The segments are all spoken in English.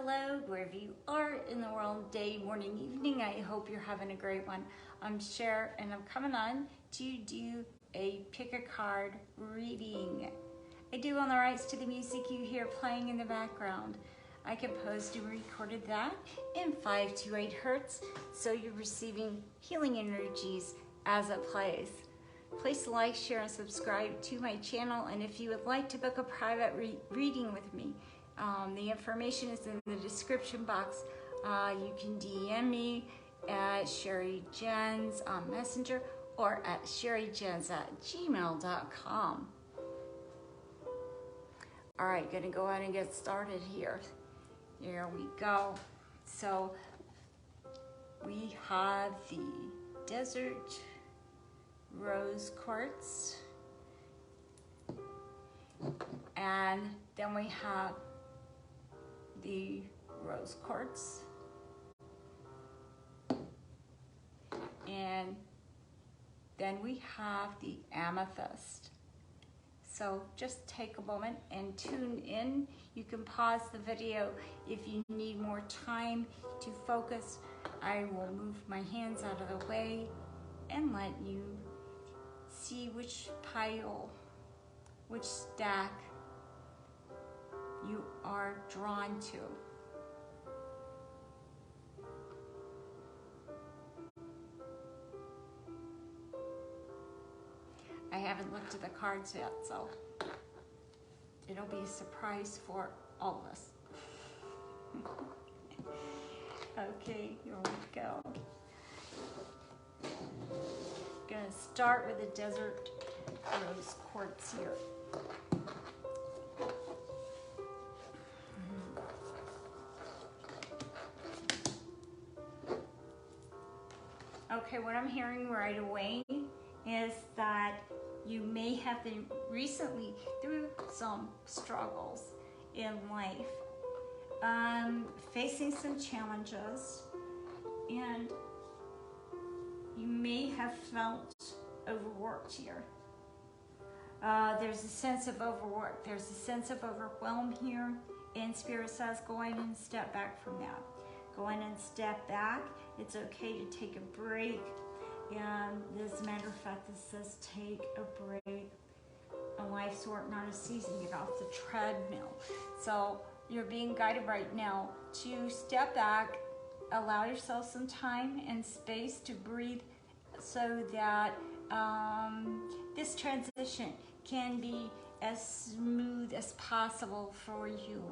hello, wherever you are in the world, day, morning, evening. I hope you're having a great one. I'm Cher, and I'm coming on to do a pick a card reading. I do own the rights to the music you hear playing in the background. I composed and recorded that in 528 hertz, so you're receiving healing energies as it plays. Please like, share, and subscribe to my channel, and if you would like to book a private reading with me, the information is in the description box. You can DM me at Sherri Jens on Messenger or at sherrijens@gmail.com. All right, gonna go ahead and get started here. Here we go. So we have the Desert Rose Quartz, and then we have the Rose Quartz, and then we have the Amethyst. So just take a moment and tune in. You can pause the video if you need more time to focus. I will move my hands out of the way and let you see which pile, which stack you are drawn to. I haven't looked at the cards yet, so it'll be a surprise for all of us. Okay, here we go. Gonna start with the Desert Rose Quartz here. Okay, what I'm hearing right away is that you may have been recently through some struggles in life, facing some challenges, and you may have felt overworked here. There's a sense of overwork. There's a sense of overwhelm here, and Spirit says go ahead and step back from that. Go ahead and step back. It's okay to take a break. And as a matter of fact, this says take a break. A life's work, not a season. Get off the treadmill. So you're being guided right now to step back, allow yourself some time and space to breathe so that this transition can be as smooth as possible for you.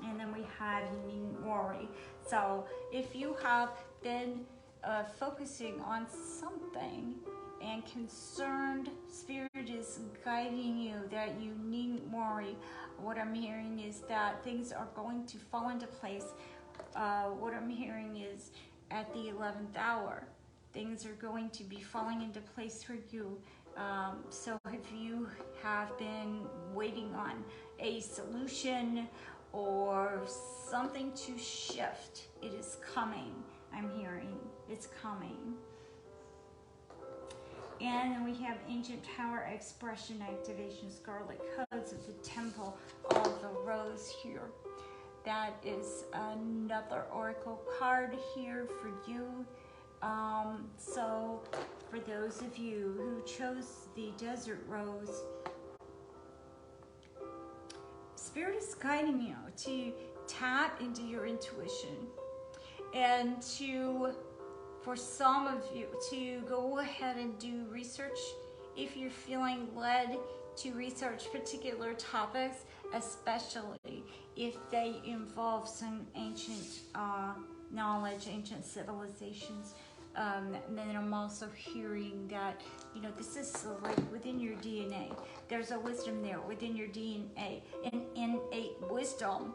And then we have you needn't worry. So if you have been focusing on something and concerned, Spirit is guiding you that you needn't worry. What I'm hearing is that things are going to fall into place. What I'm hearing is at the 11th hour, things are going to be falling into place for you. So if you have been waiting on a solution or something to shift, it is coming. I'm hearing it's coming. And then we have Ancient Power Expression Activation Scarlet Codes of the Temple of the Rose here. That is another oracle card here for you. So for those of you who chose the Desert Rose, Spirit is guiding you to tap into your intuition and to, for some of you, to go ahead and do research if you're feeling led to research particular topics, especially if they involve some ancient knowledge, ancient civilizations. And then I'm also hearing that, you know, this is like within your DNA. There's a wisdom there within your DNA, an innate wisdom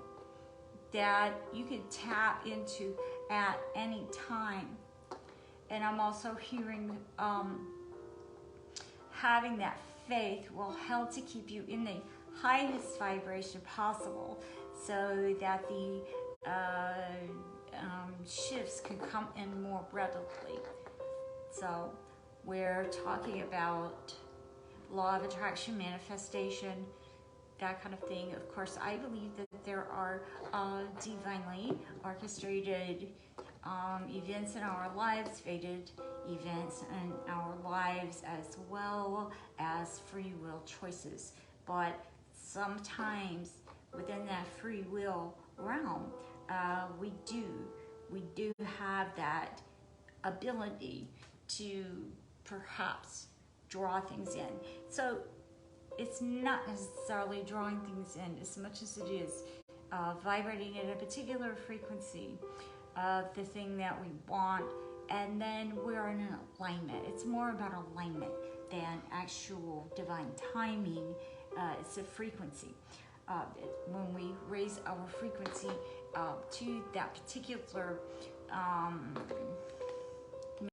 that you can tap into at any time. And I'm also hearing having that faith will help to keep you in the highest vibration possible so that the shifts can come in more readily. So we're talking about law of attraction, manifestation, that kind of thing. Of course, I believe that there are divinely orchestrated events in our lives, fated events in our lives, as well as free will choices. But sometimes within that free will realm, we do have that ability to perhaps draw things in. So it's not necessarily drawing things in as much as it is vibrating at a particular frequency of the thing that we want, and then we're in alignment. It's more about alignment than actual divine timing. It's a frequency. When we raise our frequency to that particular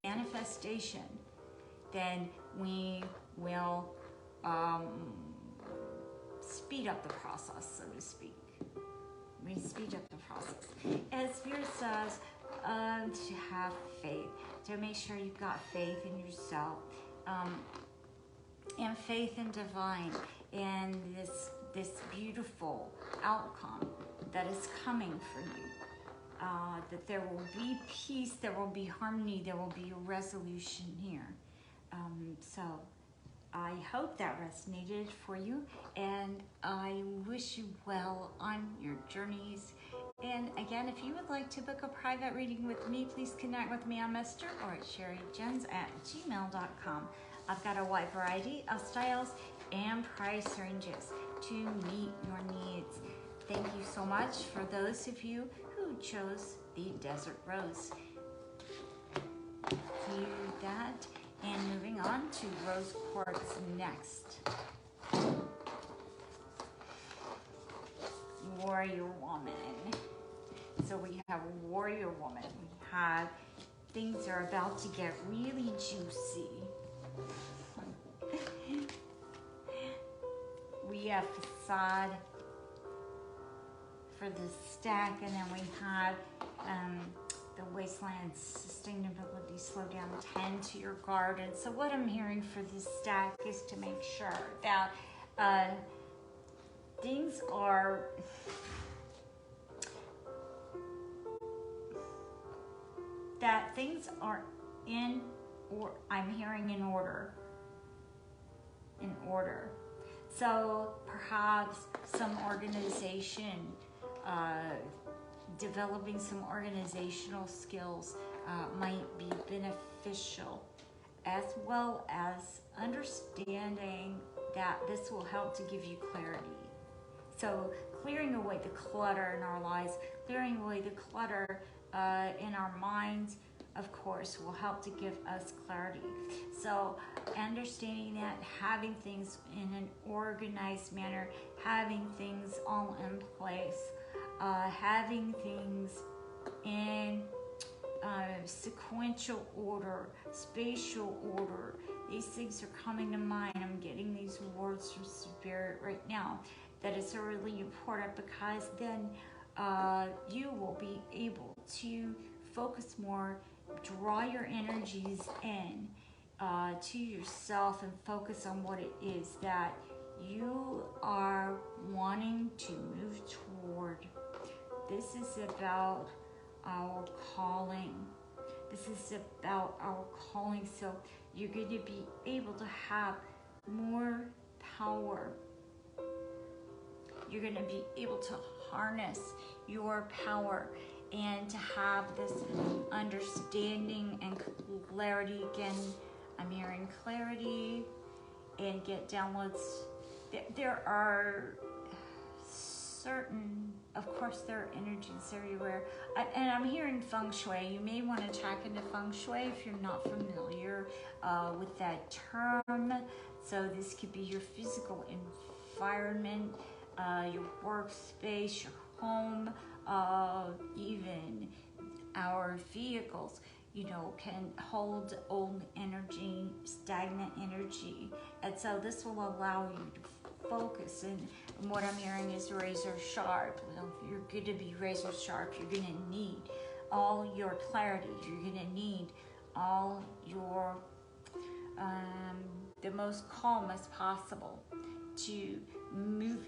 manifestation, then we will speed up the process, so to speak. We speed up the process. As Spirit says, to have faith, to make sure you've got faith in yourself, and faith in divine, and this beautiful outcome that is coming for you. That there will be peace, there will be harmony, there will be a resolution here. So I hope that resonated for you, and I wish you well on your journeys. And again, if you would like to book a private reading with me, please connect with me on Messenger or at sherrijens@gmail.com. I've got a wide variety of styles and price ranges to meet your needs. Thank you so much for those of you who chose the Desert Rose. Do that. And moving on to Rose Quartz next. Warrior Woman. So we have Warrior Woman. We have things are about to get really juicy. We have Facade for the stack, and then we have the Wasteland Sustainability, Slow Down, Tend to Your Garden. So what I'm hearing for this stack is to make sure that things are in, or I'm hearing in order. So perhaps some organization, developing some organizational skills might be beneficial, as well as understanding that this will help to give you clarity. So clearing away the clutter in our lives, clearing away the clutter in our minds, of course, will help to give us clarity. So understanding that, having things in an organized manner, having things all in place, having things in sequential order, spatial order. These things are coming to mind. I'm getting these words from Spirit right now. That is really important, because then you will be able to focus more, draw your energies in to yourself, and focus on what it is that you are wanting to move toward. This is about our calling. This is about our calling. So you're going to be able to have more power. You're going to be able to harness your power and to have this understanding and clarity. Again, I'm hearing clarity and get downloads. There are certain, of course, there are energies everywhere. And I'm hearing feng shui. You may want to check into feng shui if you're not familiar with that term. So this could be your physical environment, your workspace, your home, even our vehicles, can hold old energy, stagnant energy. And so this will allow you to focus. And what I'm hearing is razor sharp. Well, you're going to be razor sharp. You're going to need all your clarity. You're going to need all your, the most calm as possible to move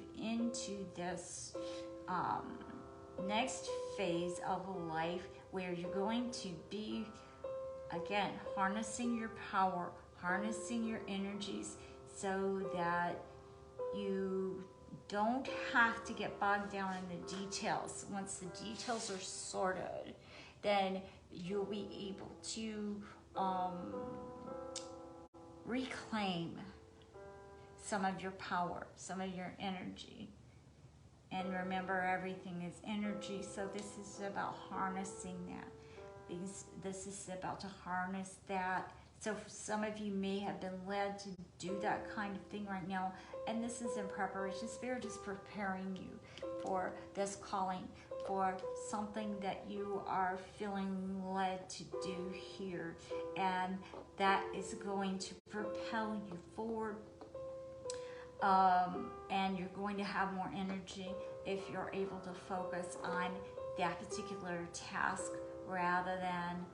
this next phase of life where you're going to be, again, harnessing your power, harnessing your energies, so that you don't have to get bogged down in the details. Once the details are sorted, then you'll be able to reclaim some of your power, some of your energy. And remember, everything is energy, so this is about harnessing that. This is about to harness that. So some of you may have been led to do that kind of thing right now, and this is in preparation. Spirit is preparing you for this calling, for something that you are feeling led to do here, and that is going to propel you forward. And you're going to have more energy if you're able to focus on that particular task rather than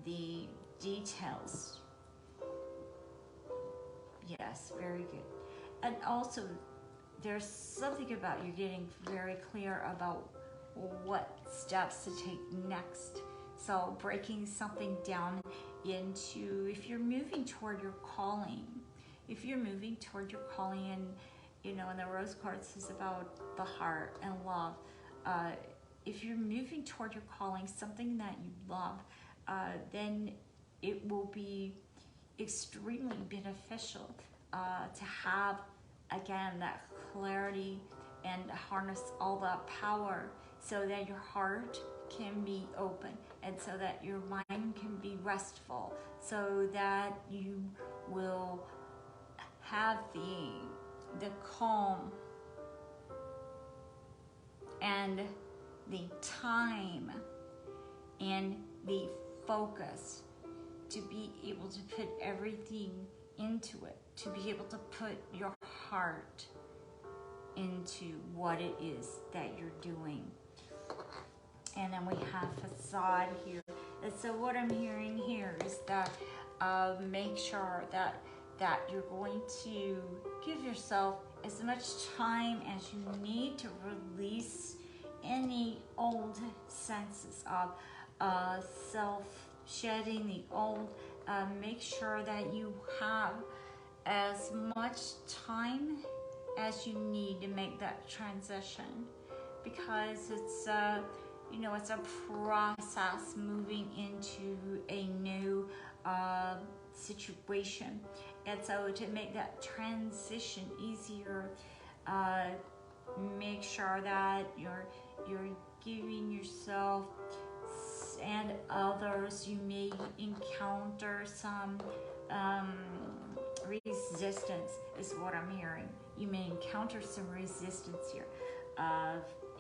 the details. Yes, very good. And also, there's something about you getting very clear about what steps to take next. So breaking something down into, if you're moving toward your calling, and and the rose quartz is about the heart and love. If you're moving toward your calling, something that you love, then it will be extremely beneficial to have, again, that clarity and harness all that power, so that your heart can be open, and so that your mind can be restful, so that you will have the calm and the time and the focus to be able to put everything into it, to be able to put your heart into what it is that you're doing. And then we have facade here. And so what I'm hearing here is that make sure that you're going to give yourself as much time as you need to release any old senses of self-shedding the old. Make sure that you have as much time as you need to make that transition, because it's it's a process moving into a new situation. And so to make that transition easier, make sure that you're giving yourself and others, you may encounter some resistance, is what I'm hearing. You may encounter some resistance here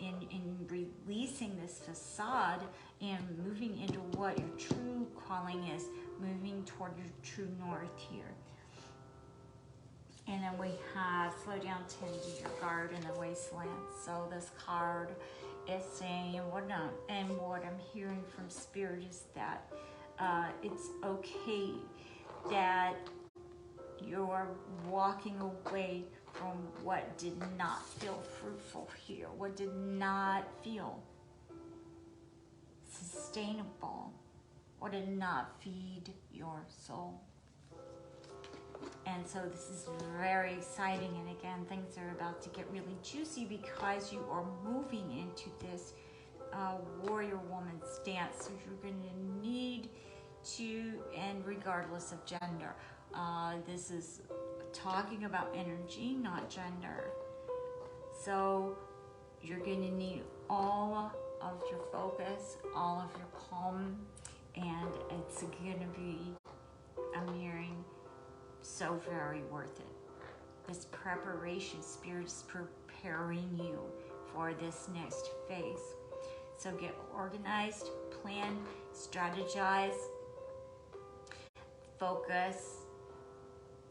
in releasing this facade and moving into what your true calling is, moving toward your true north here. And then we have slow down, tend to your guard in the wasteland. So this card is saying, what I'm hearing from Spirit is that it's okay that you're walking away from what did not feel fruitful here, what did not feel sustainable, what did not feed your soul. And so this is very exciting, and again, things are about to get really juicy because you are moving into this warrior woman stance. So you're going to need to, and regardless of gender, this is talking about energy, not gender. So you're going to need all of your focus, all of your calm, and it's going to be, I'm hearing, so very worth it. This preparation, Spirit is preparing you for this next phase. So get organized, plan, strategize, focus,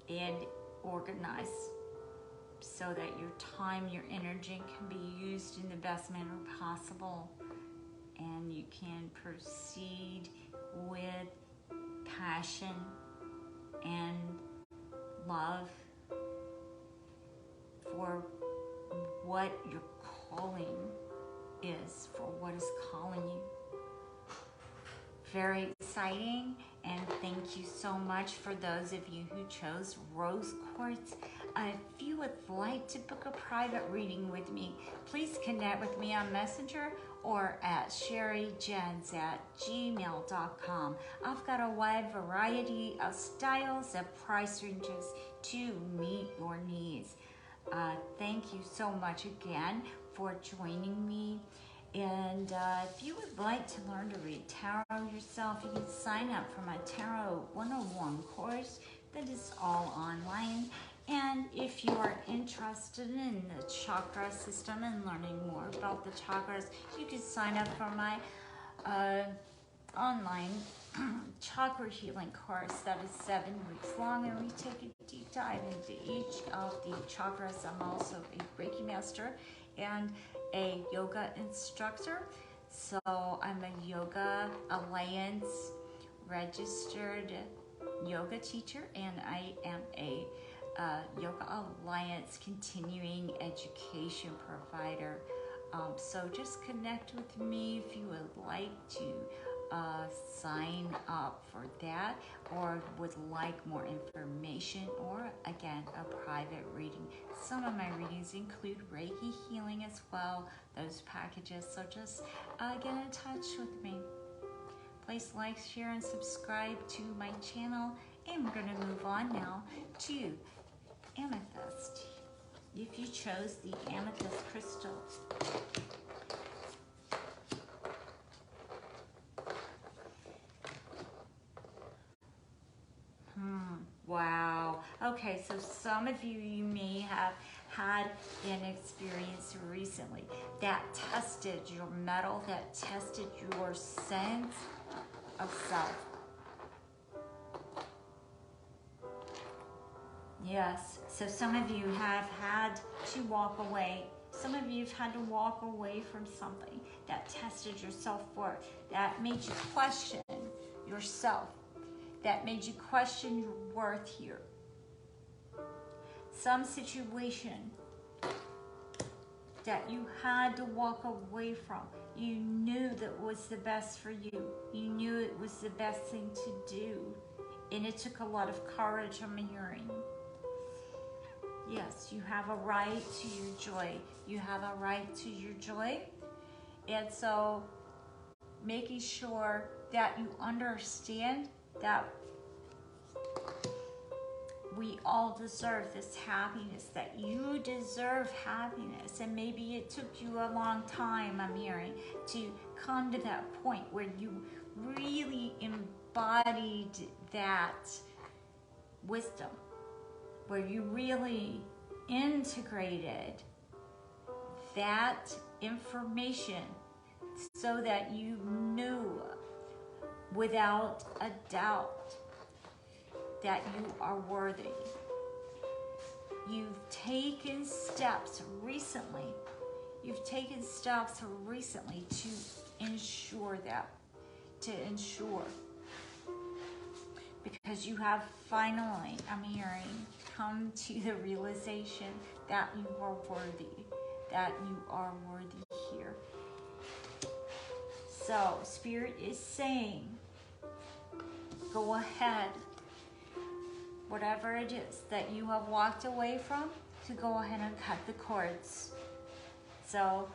and organize, so that your time, your energy can be used in the best manner possible, and you can proceed with passion and love for what your calling is, for what is calling you. Very exciting, and thank you so much for those of you who chose rose quartz. If you would like to book a private reading with me, please connect with me on Messenger or at sherrijens@gmail.com. I've got a wide variety of styles and price ranges to meet your needs. Thank you so much again for joining me. And if you would like to learn to read tarot yourself, you can sign up for my Tarot 101 course that is all online. And if you are interested in the chakra system and learning more about the chakras, you can sign up for my online chakra healing course that is 7 weeks long, and we take a deep dive into each of the chakras. I'm also a Reiki master and a yoga instructor. So I'm a Yoga Alliance registered yoga teacher, and I am a Yoga Alliance continuing education provider. So just connect with me if you would like to sign up for that, or would like more information, or again, a private reading. Some of my readings include Reiki healing as well, those packages. So just get in touch with me. Please like, share, and subscribe to my channel. And we're going to move on now to Amethyst. If you chose the Amethyst Crystal, wow. Okay, so some of you may have had an experience recently that tested your mettle, that tested your sense of self. Yes, so some of you have had to walk away. Some of you have had to walk away from something that tested your self-worth, that made you question yourself, that made you question your worth here. Some situation that you had to walk away from. You knew that was the best for you. You knew it was the best thing to do. And it took a lot of courage, I'm hearing. Yes, you have a right to your joy. You have a right to your joy. And so making sure that you understand that we all deserve this happiness, that you deserve happiness. And maybe it took you a long time, I'm hearing, to come to that point where you really embodied that wisdom, where you really integrated that information so that you knew without a doubt that you are worthy. You've taken steps recently. You've taken steps recently to ensure that, because you have finally, I'm hearing, come to the realization that you are worthy, that you are worthy here. So Spirit is saying, go ahead, whatever it is that you have walked away from, to go ahead and cut the cords. So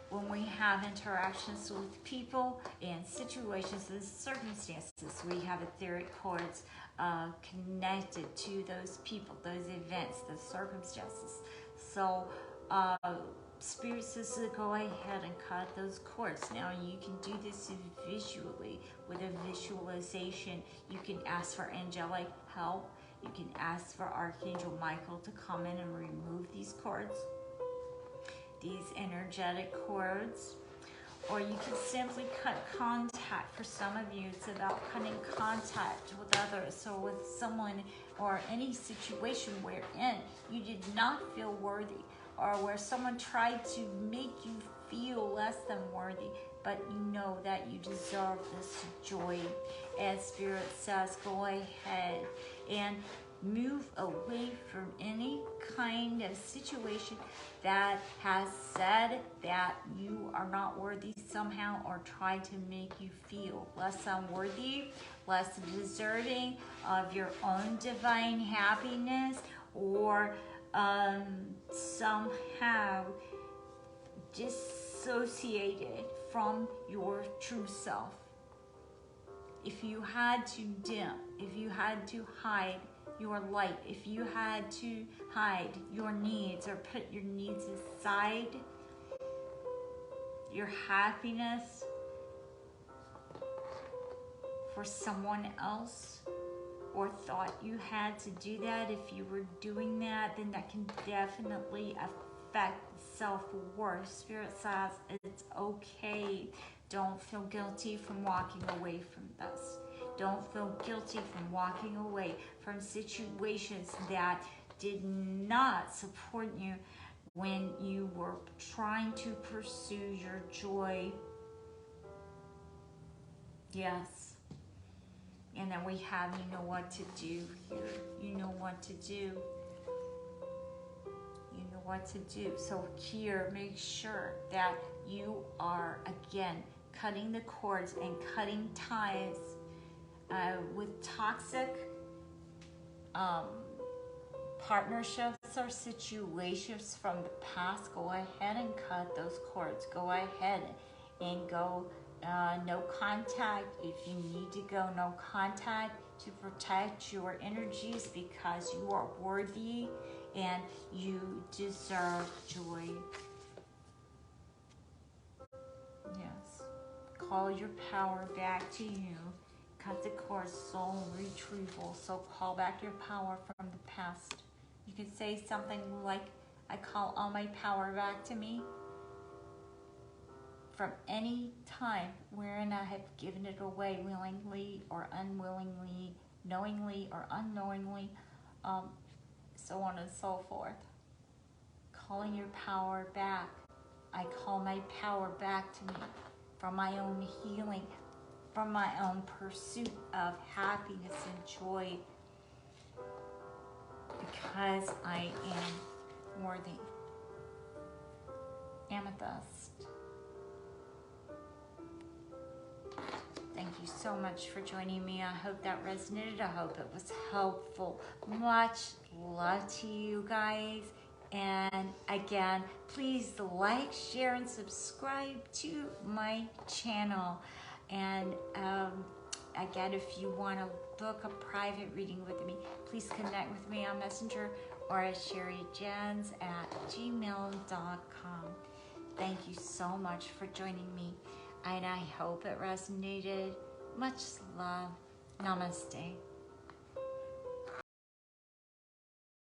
when we have interactions with people and situations and circumstances, we have etheric cords connected to those people, those events, those circumstances. So Spirit says to go ahead and cut those cords. Now you can do this visually with a visualization. You can ask for angelic help. You can ask for Archangel Michael to come in and remove these cords, these energetic cords. Or you can simply cut contact. For some of you, it's about cutting contact with others or with someone or any situation wherein you did not feel worthy, or where someone tried to make you feel less than worthy, but you know that you deserve this joy. And Spirit says, go ahead and Move away from any kind of situation that has said that you are not worthy somehow, or tried to make you feel less unworthy, less deserving of your own divine happiness, or somehow dissociated from your true self. If you had to dim, if you had to hide your light, if you had to hide your needs or put your needs aside, your happiness for someone else, or thought you had to do that, if you were doing that, then that can definitely affect self-worth. Spirit says it's okay. Don't feel guilty from walking away from this. Don't feel guilty from walking away from situations that did not support you when you were trying to pursue your joy. Yes. And then we have, you know what to do here. You know what to do. You know what to do. So here, make sure that you are, again, cutting the cords and cutting ties with toxic partnerships or situations from the past. Go ahead and cut those cords. Go ahead and go no contact. If you need to go no contact to protect your energies, because you are worthy and you deserve joy. Yes. Call your power back to you. Cut the cord, soul retrieval. So call back your power from the past. You could say something like, I call all my power back to me from any time wherein I have given it away willingly or unwillingly, knowingly or unknowingly, so on and so forth. Calling your power back. I call my power back to me from my own healing, from my own pursuit of happiness and joy, because I am worthy. Amethyst. Thank you so much for joining me. I hope that resonated. I hope it was helpful. Much love to you guys. And again, please like, share, and subscribe to my channel. And again, if you want to book a private reading with me, please connect with me on Messenger or at sherrijens@gmail.com. Thank you so much for joining me, and I hope it resonated. Much love. Namaste.